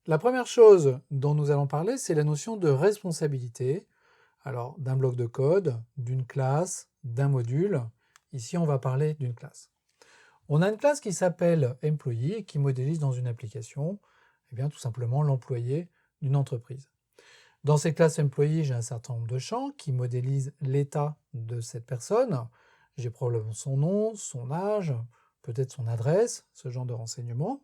La première chose dont nous allons parler, c'est la notion de responsabilité. Alors, d'un bloc de code, d'une classe, d'un module. Ici, on va parler d'une classe. On a une classe qui s'appelle employee et qui modélise dans une application, eh bien, tout simplement l'employé d'une entreprise. Dans ces classes employee, j'ai un certain nombre de champs qui modélisent l'état de cette personne. J'ai probablement son nom, son âge, peut-être son adresse, ce genre de renseignements.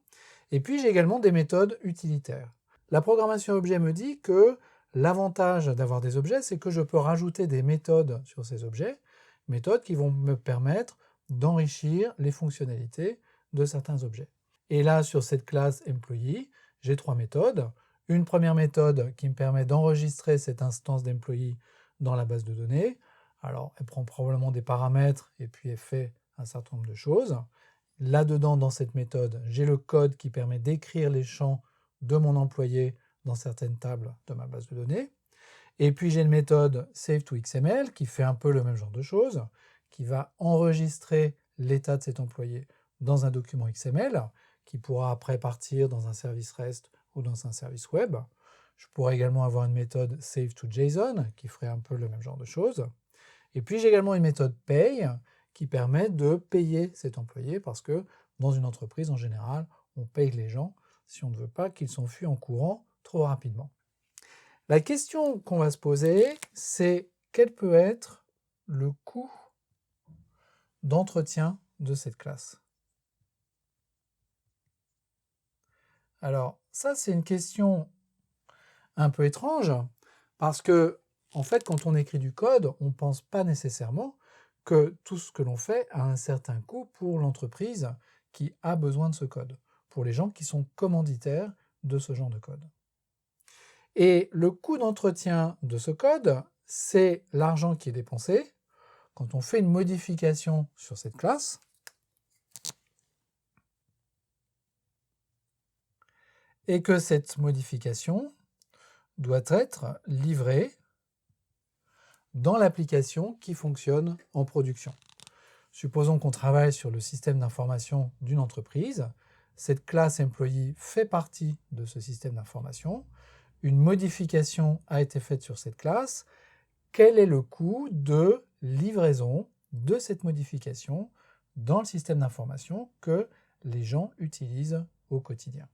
Et puis j'ai également des méthodes utilitaires. La programmation objet me dit que l'avantage d'avoir des objets, c'est que je peux rajouter des méthodes sur ces objets, méthodes qui vont me permettre d'enrichir les fonctionnalités de certains objets. Et là, sur cette classe employee, j'ai trois méthodes. Une première méthode qui me permet d'enregistrer cette instance d'employee dans la base de données. Alors, elle prend probablement des paramètres et puis elle fait un certain nombre de choses. Là-dedans, dans cette méthode, j'ai le code qui permet d'écrire les champs de mon employé dans certaines tables de ma base de données. Et puis j'ai une méthode save-to-xml qui fait un peu le même genre de choses, qui va enregistrer l'état de cet employé dans un document XML, qui pourra après partir dans un service REST ou dans un service web. Je pourrais également avoir une méthode save-to-JSON qui ferait un peu le même genre de choses. Et puis j'ai également une méthode pay qui permet de payer cet employé parce que dans une entreprise en général, on paye les gens si on ne veut pas qu'ils s'enfuient en courant trop rapidement. La question qu'on va se poser, c'est quel peut être le coût d'entretien de cette classe? Alors ça, c'est une question un peu étrange parce que, en fait, quand on écrit du code, on ne pense pas nécessairement que tout ce que l'on fait a un certain coût pour l'entreprise qui a besoin de ce code, pour les gens qui sont commanditaires de ce genre de code. Et le coût d'entretien de ce code, c'est l'argent qui est dépensé quand on fait une modification sur cette classe, et que cette modification doit être livrée dans l'application qui fonctionne en production. Supposons qu'on travaille sur le système d'information d'une entreprise. Cette classe employee fait partie de ce système d'information. Une modification a été faite sur cette classe. Quel est le coût de livraison de cette modification dans le système d'information que les gens utilisent au quotidien?